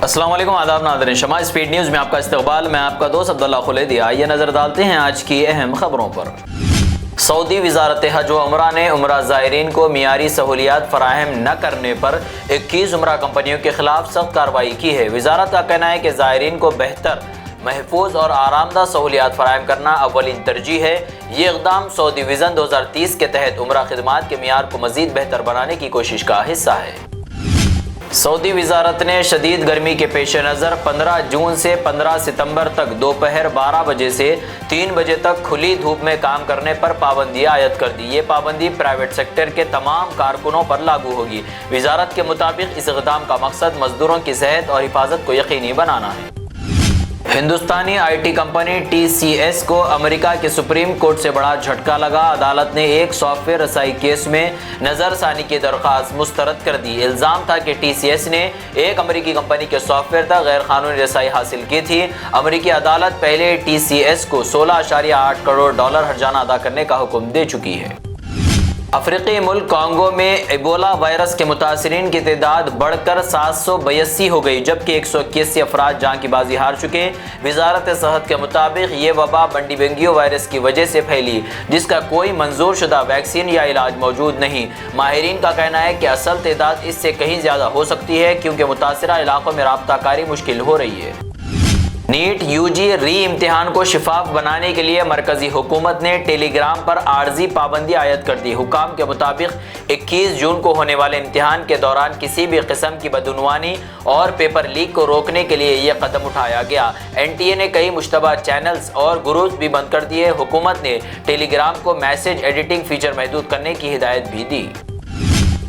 السلام علیکم، آداب ناظرین، شمع اسپیڈ نیوز میں آپ کا استقبال۔ میں آپ کا دوست عبداللہ خلیدی۔ آئیے نظر ڈالتے ہیں آج کی اہم خبروں پر۔ سعودی وزارت حج و عمرہ نے عمرہ زائرین کو معیاری سہولیات فراہم نہ کرنے پر 21 عمرہ کمپنیوں کے خلاف سخت کارروائی کی ہے۔ وزارت کا کہنا ہے کہ زائرین کو بہتر، محفوظ اور آرام دہ سہولیات فراہم کرنا اولین ترجیح ہے۔ یہ اقدام سعودی وژن 2030 کے تحت عمرہ خدمات کے معیار کو مزید بہتر بنانے کی کوشش کا حصہ ہے۔ سعودی وزارت نے شدید گرمی کے پیش نظر 15 جون سے 15 ستمبر تک دوپہر 12 بجے سے 3 بجے تک کھلی دھوپ میں کام کرنے پر پابندی عائد کر دی۔ یہ پابندی پرائیویٹ سیکٹر کے تمام کارکنوں پر لاگو ہوگی۔ وزارت کے مطابق اس اقدام کا مقصد مزدوروں کی صحت اور حفاظت کو یقینی بنانا ہے۔ ہندوستانی I T company T C S کو امریکہ کے سپریم کورٹ سے بڑا جھٹکا لگا۔ عدالت نے ایک سافٹ ویئر رسائی کیس میں نظر ثانی کی درخواست مسترد کر دی۔ الزام تھا کہ ٹی سی ایس نے ایک امریکی کمپنی کے سافٹ ویئر تک غیر قانونی رسائی حاصل کی تھی۔ امریکی عدالت پہلے ٹی سی ایس کو $16.8 کروڑ ہرجانہ ادا کرنے کا حکم دے چکی ہے۔ افریقی ملک کانگو میں ایبولا وائرس کے متاثرین کی تعداد بڑھ کر 782 ہو گئی، جبکہ 181 افراد جان کی بازی ہار چکے۔ وزارت صحت کے مطابق یہ وبا بنڈی بنگیو وائرس کی وجہ سے پھیلی، جس کا کوئی منظور شدہ ویکسین یا علاج موجود نہیں۔ ماہرین کا کہنا ہے کہ اصل تعداد اس سے کہیں زیادہ ہو سکتی ہے، کیونکہ متاثرہ علاقوں میں رابطہ کاری مشکل ہو رہی ہے۔ نیٹ یو جی ری امتحان کو شفاف بنانے کے لیے مرکزی حکومت نے ٹیلی گرام پر عارضی پابندی عائد کر دی۔ حکام کے مطابق 21 جون کو ہونے والے امتحان کے دوران کسی بھی قسم کی بدعنوانی اور پیپر لیک کو روکنے کے لیے یہ قدم اٹھایا گیا۔ این ٹی اے نے کئی مشتبہ چینلز اور گروپس بھی بند کر دیے۔ حکومت نے ٹیلی گرام کو میسج ایڈیٹنگ فیچر محدود کرنے کی ہدایت بھی دی۔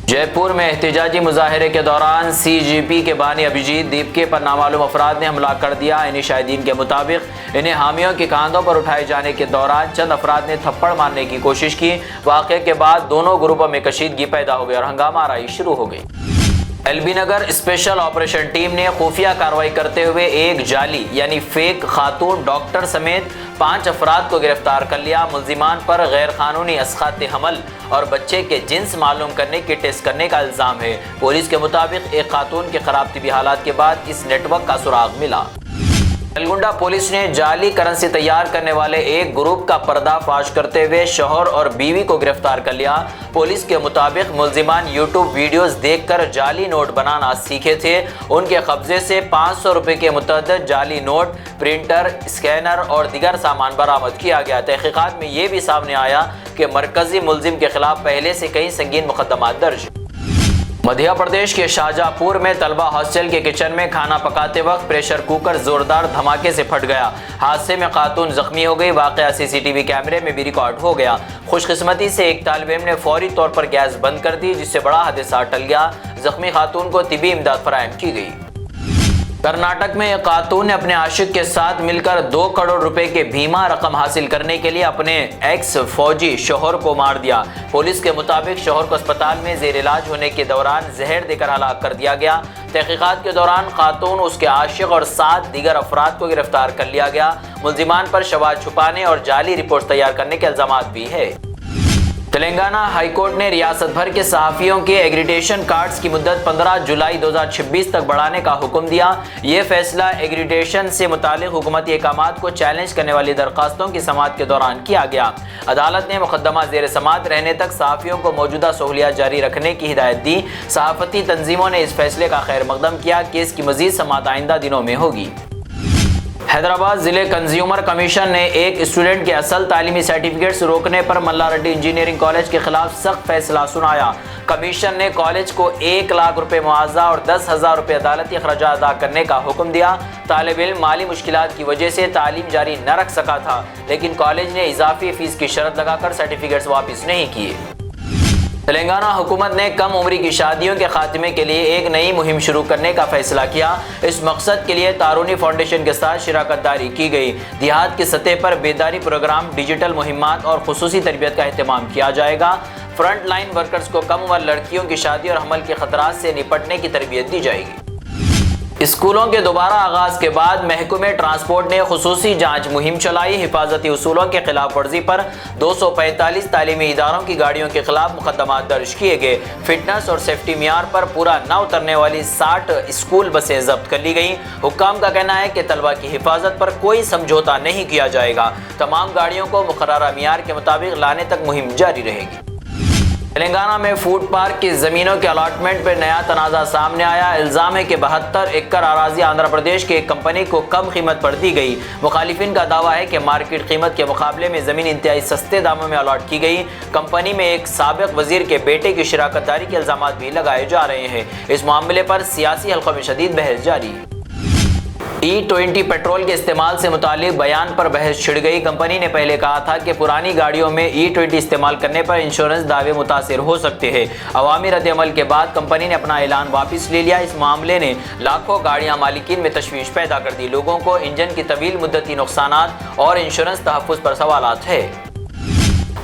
جے پور میں احتجاجی مظاہرے کے دوران سی جے پی کے بانی ابھیجیت دیپکے پر نامعلوم افراد نے حملہ کر دیا۔ انہی شاہدین کے مطابق انہیں حامیوں کے کاندھوں پر اٹھائے جانے کے دوران چند افراد نے تھپڑ مارنے کی کوشش کی۔ واقعے کے بعد دونوں گروپوں میں کشیدگی پیدا ہو گئی اور ہنگامہ آرائی شروع ہو گئی۔ L B Nagar special operation team نے خفیہ کارروائی کرتے ہوئے ایک جعلی یعنی فیک خاتون ڈاکٹر سمیت 5 افراد کو گرفتار کر لیا۔ ملزمان پر غیر قانونی اسقاط حمل اور بچے کے جنس معلوم کرنے کی ٹیسٹ کرنے کا الزام ہے۔ پولیس کے مطابق ایک خاتون کے خراب طبی حالات کے بعد اس نیٹ ورک کا سراغ ملا۔ نلگنڈا پولیس نے جعلی کرنسی تیار کرنے والے ایک گروپ کا پردہ فاش کرتے ہوئے شوہر اور بیوی کو گرفتار کر لیا۔ پولیس کے مطابق ملزمان یوٹیوب ویڈیوز دیکھ کر جعلی نوٹ بنانا سیکھے تھے۔ ان کے قبضے سے 500 روپے کے متعدد جعلی نوٹ، پرنٹر، اسکینر اور دیگر سامان برآمد کیا گیا۔ تحقیقات میں یہ بھی سامنے آیا کہ مرکزی ملزم کے خلاف پہلے سے کئی سنگین مقدمات درج۔ مدھیہ پردیش کے شاہجہاں پور میں طلبہ ہاسٹل کے کچن میں کھانا پکاتے وقت پریشر کوکر زوردار دھماکے سے پھٹ گیا۔ حادثے میں خاتون زخمی ہو گئی۔ واقعہ سی سی ٹی وی کیمرے میں بھی ریکارڈ ہو گیا۔ خوش قسمتی سے ایک طالب علم نے فوری طور پر گیس بند کر دی، جس سے بڑا حادثہ ٹل گیا۔ زخمی خاتون کو طبی امداد فراہم کی گئی۔ کرناٹک میں ایک خاتون نے اپنے عاشق کے ساتھ مل کر 2 کروڑ روپے کے بیمہ رقم حاصل کرنے کے لیے اپنے ایکس فوجی شوہر کو مار دیا۔ پولیس کے مطابق شوہر کو اسپتال میں زیر علاج ہونے کے دوران زہر دے کر ہلاک کر دیا گیا۔ تحقیقات کے دوران خاتون، اس کے عاشق اور 7 دیگر افراد کو گرفتار کر لیا گیا۔ ملزمان پر شواہد چھپانے اور جعلی رپورٹ تیار کرنے کے الزامات بھی ہیں۔ تلنگانہ ہائی کورٹ نے ریاست بھر کے صحافیوں کے ایگریڈیشن کارڈز کی مدت 15 جولائی 2026 تک بڑھانے کا حکم دیا۔ یہ فیصلہ ایگریڈیشن سے متعلق حکومتی احکامات کو چیلنج کرنے والی درخواستوں کی سماعت کے دوران کیا گیا۔ عدالت نے مقدمہ زیر سماعت رہنے تک صحافیوں کو موجودہ سہولیات جاری رکھنے کی ہدایت دی۔ صحافتی تنظیموں نے اس فیصلے کا خیر مقدم کیا۔ کیس کی مزید سماعت آئندہ دنوں میں ہوگی۔ حیدرآباد ضلع کنزیومر کمیشن نے ایک اسٹوڈنٹ کے اصل تعلیمی سرٹیفکیٹس روکنے پر ملا ریڈی انجینئرنگ کالج کے خلاف سخت فیصلہ سنایا۔ کمیشن نے کالج کو 1 لاکھ روپے معاوضہ اور 10,000 روپے عدالتی اخراجات ادا کرنے کا حکم دیا۔ طالب علم مالی مشکلات کی وجہ سے تعلیم جاری نہ رکھ سکا تھا، لیکن کالج نے اضافی فیس کی شرط لگا کر سرٹیفکیٹس واپس نہیں کیے۔ تلنگانہ حکومت نے کم عمری کی شادیوں کے خاتمے کے لیے ایک نئی مہم شروع کرنے کا فیصلہ کیا۔ اس مقصد کے لیے تارونی فاؤنڈیشن کے ساتھ شراکت داری کی گئی۔ دیہات کی سطح پر بیداری پروگرام، ڈیجیٹل مہمات اور خصوصی تربیت کا اہتمام کیا جائے گا۔ فرنٹ لائن ورکرز کو کم عمر لڑکیوں کی شادی اور حمل کے خطرات سے نپٹنے کی تربیت دی جائے گی۔ اسکولوں کے دوبارہ آغاز کے بعد محکمہ ٹرانسپورٹ نے خصوصی جانچ مہم چلائی۔ حفاظتی اصولوں کے خلاف ورزی پر 245 تعلیمی اداروں کی گاڑیوں کے خلاف مقدمات درج کیے گئے۔ فٹنس اور سیفٹی معیار پر پورا نہ اترنے والی 60 اسکول بسیں ضبط کر لی گئیں۔ حکام کا کہنا ہے کہ طلبہ کی حفاظت پر کوئی سمجھوتہ نہیں کیا جائے گا۔ تمام گاڑیوں کو مقررہ معیار کے مطابق لانے تک مہم جاری رہے گی۔ تلنگانہ میں فوڈ پارک کی زمینوں کے الاٹمنٹ پر نیا تنازع سامنے آیا۔ الزام ہے کہ 72 ایکڑ اراضی آندھرا پردیش کی ایک کمپنی کو کم قیمت پر دی گئی۔ مخالفین کا دعویٰ ہے کہ مارکیٹ قیمت کے مقابلے میں زمین انتہائی سستے داموں میں الاٹ کی گئی۔ کمپنی میں ایک سابق وزیر کے بیٹے کی شراکت داری کے الزامات بھی لگائے جا رہے ہیں۔ اس معاملے پر سیاسی حلقوں میں شدید بحث جاری ہے۔ E20 پیٹرول کے استعمال سے متعلق بیان پر بحث چھڑ گئی۔ کمپنی نے پہلے کہا تھا کہ پرانی گاڑیوں میں E20 استعمال کرنے پر انشورنس دعوے متاثر ہو سکتے ہیں۔ عوامی رد عمل کے بعد کمپنی نے اپنا اعلان واپس لے لیا۔ اس معاملے نے لاکھوں گاڑیاں مالکین میں تشویش پیدا کر دی۔ لوگوں کو انجن کی طویل مدتی نقصانات اور انشورنس تحفظ پر سوالات ہیں۔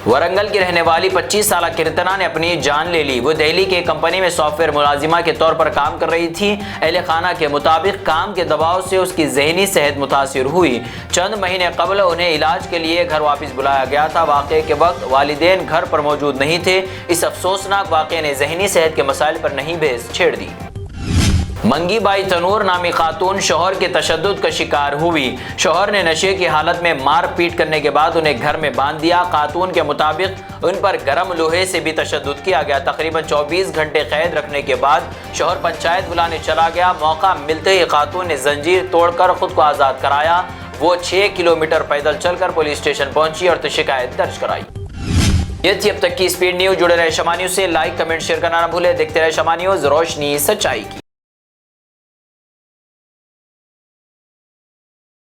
ورنگل کی رہنے والی 25 سالہ کیرتنا نے اپنی جان لے لی۔ وہ دہلی کے کمپنی میں سافٹ ویئر ملازمہ کے طور پر کام کر رہی تھی۔ اہل خانہ کے مطابق کام کے دباؤ سے اس کی ذہنی صحت متاثر ہوئی۔ چند مہینے قبل انہیں علاج کے لیے گھر واپس بلایا گیا تھا۔ واقعے کے وقت والدین گھر پر موجود نہیں تھے۔ اس افسوسناک واقعے نے ذہنی صحت کے مسائل پر نئی بحث چھیڑ دی۔ منگی بائی تنور نامی خاتون شوہر کے تشدد کا شکار ہوئی۔ شوہر نے نشے کی حالت میں مار پیٹ کرنے کے بعد انہیں گھر میں باندھ دیا۔ خاتون کے مطابق ان پر گرم لوہے سے بھی تشدد کیا گیا۔ تقریباً 24 گھنٹے قید رکھنے کے بعد شوہر پنچایت بلانے چلا گیا۔ موقع ملتے ہی خاتون نے زنجیر توڑ کر خود کو آزاد کرایا۔ وہ 6 کلومیٹر پیدل چل کر پولیس اسٹیشن پہنچی اور شکایت درج کرائی۔ یہ تھی اب تک کی اسپیڈ نیوز۔ جڑے رہے شمع نیوز سے، لائک کمنٹ شیئر کرنا نہ بھولے۔ دیکھتے رہے شمع نیوز، روشنی سچائی کی۔